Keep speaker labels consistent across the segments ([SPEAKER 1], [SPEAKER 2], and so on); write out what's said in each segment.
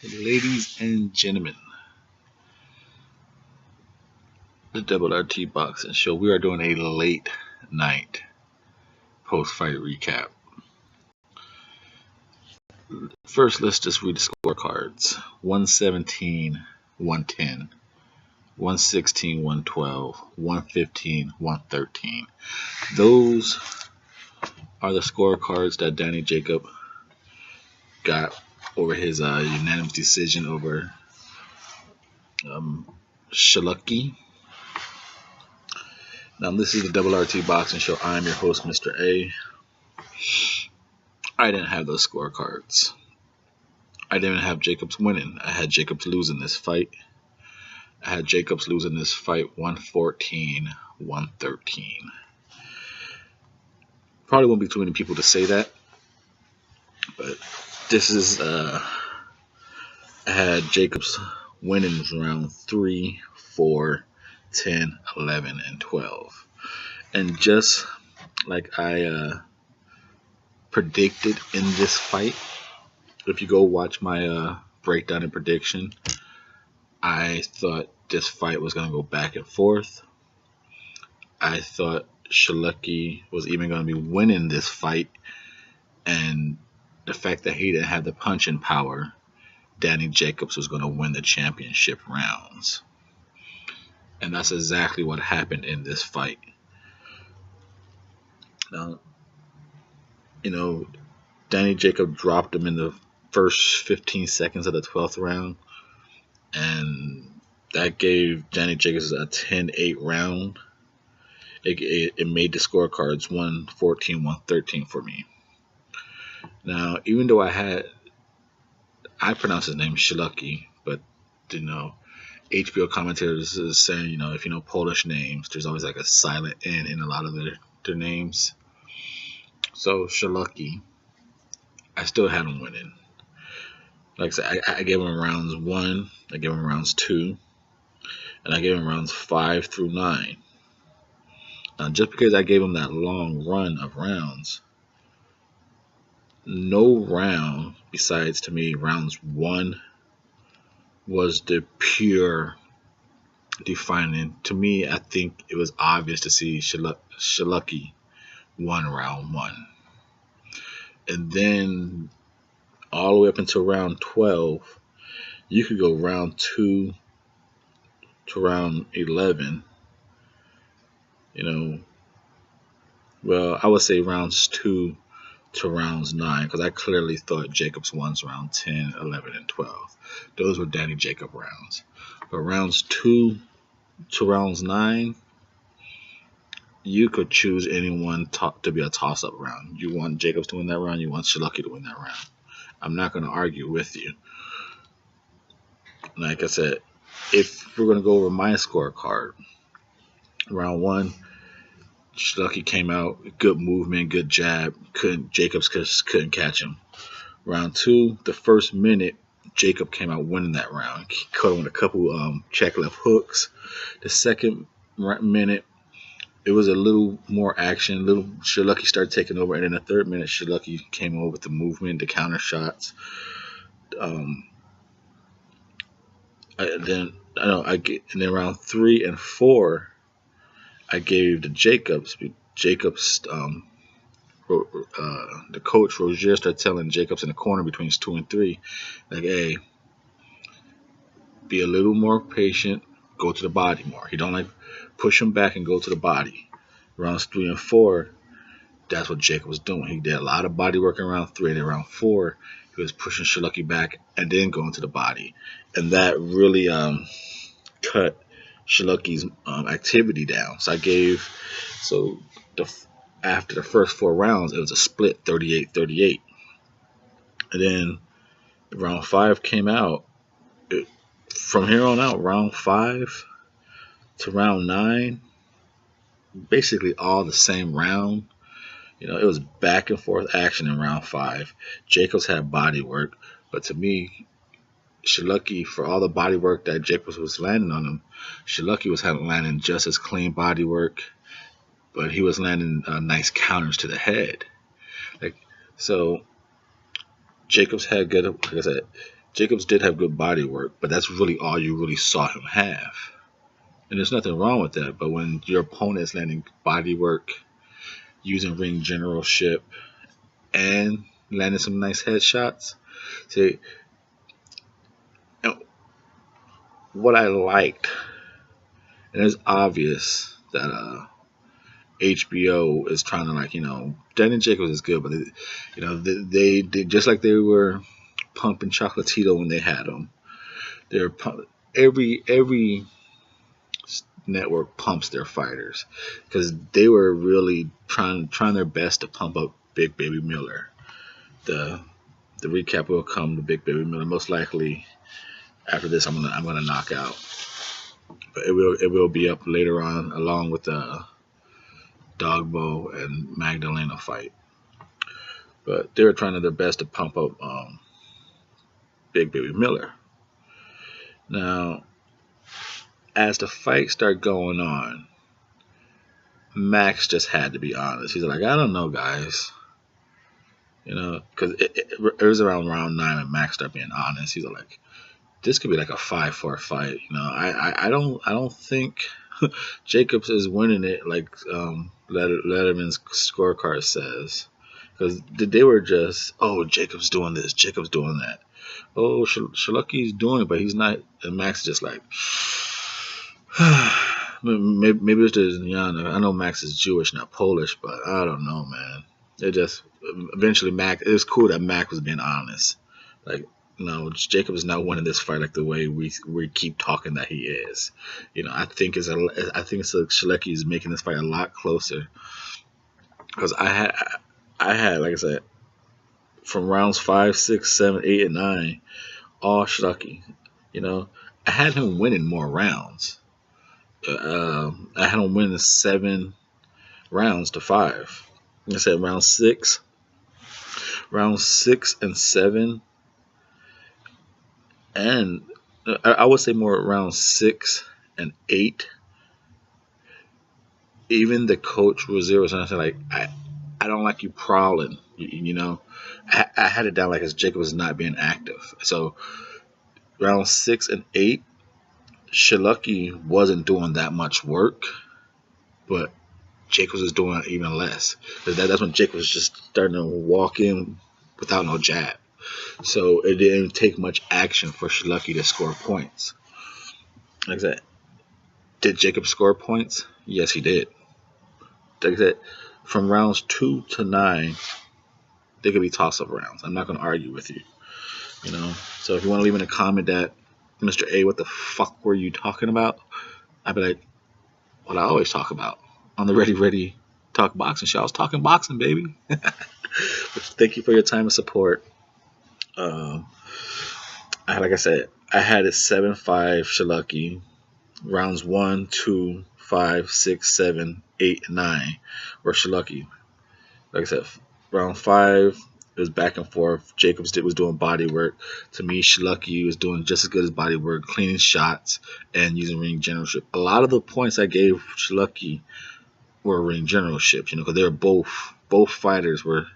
[SPEAKER 1] Ladies and gentlemen, the RRT Boxing Show. We are doing a late night post-fight recap. First, let's just read the scorecards. 117, 110, 116, 112, 115, 113. Those are the scorecards that Danny Jacob got over his unanimous decision over Sulecki. Now, this is the RRT Boxing Show. I'm your host, Mr. A. I didn't have those scorecards. I didn't have Jacobs winning. I had Jacobs losing this fight. I had Jacobs losing this fight 114, 113. Probably won't be too many people to say that. But this is, I had Jacobs winning round 3, 4, 10, 11, and 12. And just like I predicted in this fight, if you go watch my breakdown and prediction, I thought this fight was going to go back and forth. I thought Sulecki was even going to be winning this fight. And the fact that he didn't have the punching power, Danny Jacobs was going to win the championship rounds. And that's exactly what happened in this fight. Now, Danny Jacobs dropped him in the first 15 seconds of the 12th round. And that gave Danny Jacobs a 10-8 round. It made the scorecards 114, 113 for me. Now, even though I pronounced his name Sulecki, but HBO commentators is saying, if you know Polish names, there's always like a silent N in a lot of their names. So Sulecki, I still had him winning. Like I said, I gave him rounds 1, I gave him rounds 2, and I gave him rounds 5 through 9. Now, just because I gave him that long run of rounds, no round besides, to me, rounds 1 was the pure defining. To me, I think it was obvious to see Sulecki won round 1. And then all the way up until round 12, you could go round 2 to round 11. Well, I would say rounds 2 to rounds 9, because I clearly thought Jacobs won round 10, 11, and 12. Those were Danny Jacob rounds. But rounds 2 to rounds 9, you could choose anyone to be a toss-up round. You want Jacobs to win that round, you want Sulecki to win that round. I'm not going to argue with you. Like I said, if we're going to go over my scorecard, round 1, Sulecki came out, good movement, good jab. Jacobs couldn't catch him. Round 2, the first minute, Jacob came out winning that round. He caught him with a couple check left hooks. The second minute, it was a little more action. Sulecki started taking over, and in the third minute, Sulecki came over with the movement, the counter shots. And then round 3 and 4, I gave the Jacobs. The coach Roger started telling Jacobs in the corner between 2 and 3, like, hey, be a little more patient, go to the body more. He don't like push him back and go to the body. Rounds 3 and 4, that's what Jacob was doing. He did a lot of body work in round 3, and in round 4, he was pushing Sulecki back and then going to the body. And that really cut Sulecki's activity down. After the first 4 rounds, it was a split 38-38. And then round 5 came out. From here on out, round 5 to round 9, basically all the same round. It was back and forth action in round 5. Jacobs had body work, but to me, Sulecki, for all the body work that Jacobs was landing on him, Sulecki was landing just as clean body work, but he was landing nice counters to the head. So Jacobs had good, like I said, Jacobs did have good body work, but that's really all you really saw him have. And there's nothing wrong with that. But when your opponent is landing body work, using ring generalship, and landing some nice headshots, see, what I liked, and it's obvious that HBO is trying to, like, Danny Jacobs is good, but they just like they were pumping Chocolatito when they had him. They're every network pumps their fighters because they were really trying their best to pump up Big Baby Miller. The recap will come to Big Baby Miller most likely after this. I'm gonna knock out, but it will be up later on along with the Dogbo and Magdalena fight. But they were trying their best to pump up Big Baby Miller. Now, as the fight started going on, Max just had to be honest. He's like, I don't know, guys. Because it was around round 9 and Max started being honest. He's like, this could be like a 5-4 fight. I don't think Jacobs is winning it like Letterman's scorecard says. Because they were just, oh, Jacobs doing this, Jacobs doing that. Oh, Sulecki's doing it, but he's not. And Max is just like, maybe it's just, I know Max is Jewish, not Polish, but I don't know, man. It just, eventually Max, it was cool that Max was being honest. Like, Jacob is not winning this fight like the way we keep talking that he is. I think it's Sulecki is making this fight a lot closer. Because I had, like I said, from rounds 5, 6, 7, 8, and 9, all Sulecki. I had him winning more rounds. I had him winning 7 rounds to 5. Like I said, round 6 and 7, and I would say more around 6 and 8. Even the coach was there. Was like, I don't like you prowling. I had it down like as Jacob was not being active. So round 6 and 8, Sulecki wasn't doing that much work, but Jacobs was doing even less. That's when Jacobs was just starting to walk in without no jab. So it didn't take much action for Sulecki to score points. Like I said, did Jacob score points? Yes, he did. Like I said, from rounds 2 to 9, they could be toss-up rounds. I'm not going to argue with you. So if you want to leave in a comment that, Mr.A, what the fuck were you talking about? I'd be like, what I always talk about on the Ready Talk Boxing show. I was talking boxing, baby. Thank you for your time and support. Like I said, I had it 7-5 Sulecki. Rounds 1, 2, 5, 6, 7, 8, and 9 were Sulecki. Like I said, round 5, it was back and forth. Jacobs was doing body work. To me, Sulecki was doing just as good as body work, cleaning shots, and using ring generalship. A lot of the points I gave Sulecki were ring generalship, because they were both fighters were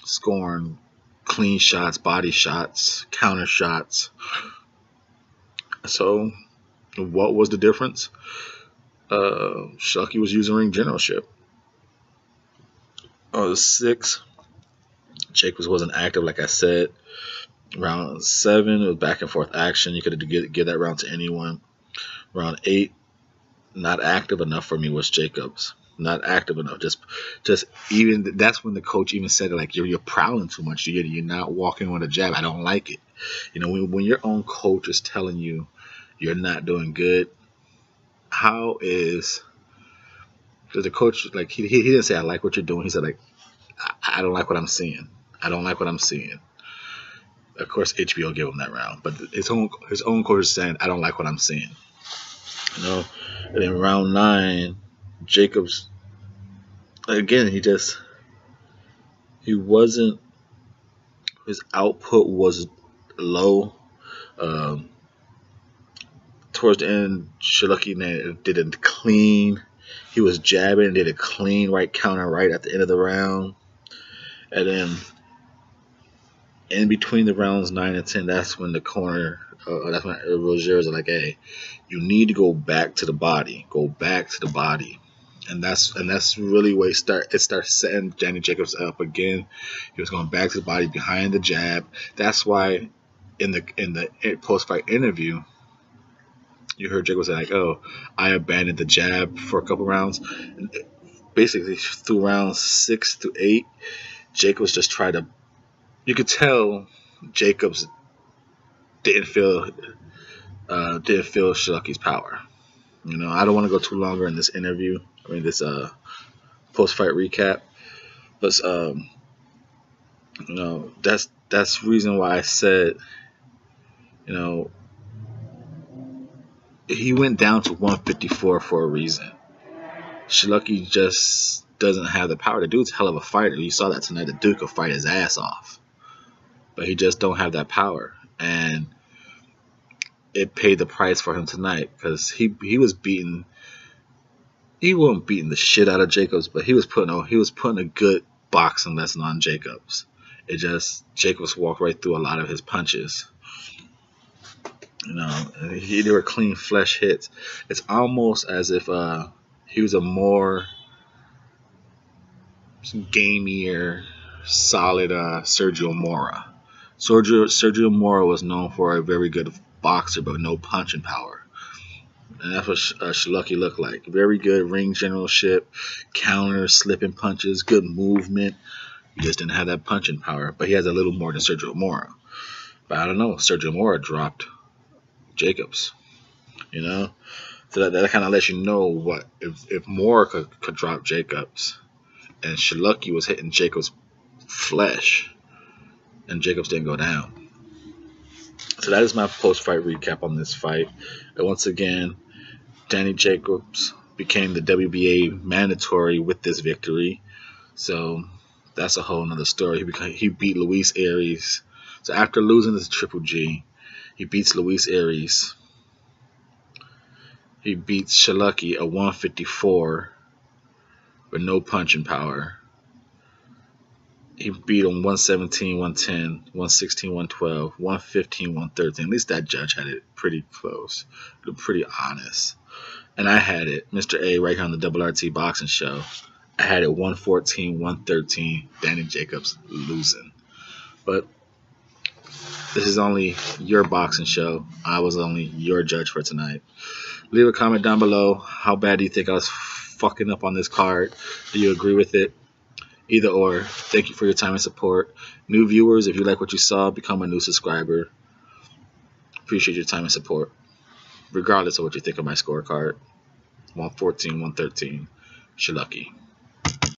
[SPEAKER 1] scoring clean shots, body shots, counter shots. So, what was the difference? Sulecki was using ring generalship. 6, Jacobs wasn't active, like I said. Round 7, it was back and forth action. You could give that round to anyone. Round 8, not active enough for me was Jacobs. Not active enough. Just even that's when the coach even said it, like, you're prowling too much. You're not walking with a jab. I don't like it. When your own coach is telling you you're not doing good, how is the coach, like, he didn't say I like what you're doing. He said, like, I don't like what I'm seeing. I don't like what I'm seeing. Of course, HBO gave him that round, but his own coach is saying I don't like what I'm seeing. And then round 9, Jacobs, again, he wasn't, his output was low. Towards the end, Sulecki did a clean. He was jabbing, did a clean right counter right at the end of the round. And then in between the rounds 9 and 10, that's when the corner, that's when Rogers are like, hey, you need to go back to the body, and that's really where it starts setting Danny Jacobs up again. He was going back to the body behind the jab. That's why in the post fight interview, you heard Jacobs say like, "Oh, I abandoned the jab for a couple rounds." Basically, through rounds 6 to 8, Jacobs just tried to. You could tell Jacobs didn't feel Sulecki's power. You know, I don't want to go too longer in this interview. I mean, this post-fight recap, but you know, that's the reason why I said, you know, he went down to 154 for a reason. Sulecki just doesn't have the power. The dude's a hell of a fighter. You saw that tonight. The dude could fight his ass off, but he just don't have that power, and it paid the price for him tonight because he was beating. He wasn't beating the shit out of Jacobs, but he was putting a good boxing lesson on Jacobs. It just Jacobs walked right through a lot of his punches. You know, they were clean flesh hits. It's almost as if he was a more gamier, solid Sergio Mora. Sergio Mora was known for a very good boxer, but no punching power. And that's what Sulecki looked like. Very good ring generalship, counter, slipping punches, good movement. He just didn't have that punching power, but he has a little more than Sergio Mora. But I don't know. Sergio Mora dropped Jacobs. You know, so that kind of lets you know what if Mora could drop Jacobs, and Sulecki was hitting Jacobs' flesh, and Jacobs didn't go down. So that is my post-fight recap on this fight. And once again, Danny Jacobs became the WBA mandatory with this victory. So that's a whole nother story. He beat Luis Aries. So after losing to Triple G, he beats Luis Aries. He beats Sulecki at 154 with no punching power. He beat him 117, 110, 116, 112, 115, 113. At least that judge had it pretty close, pretty honest. And I had it, Mr.A, right here on the RRT Boxing Show. I had it 114, 113, Danny Jacobs losing. But this is only your boxing show. I was only your judge for tonight. Leave a comment down below. How bad do you think I was fucking up on this card? Do you agree with it? Either or. Thank you for your time and support. New viewers, if you like what you saw, become a new subscriber. Appreciate your time and support. Regardless of what you think of my scorecard. 114, 113. Sulecki.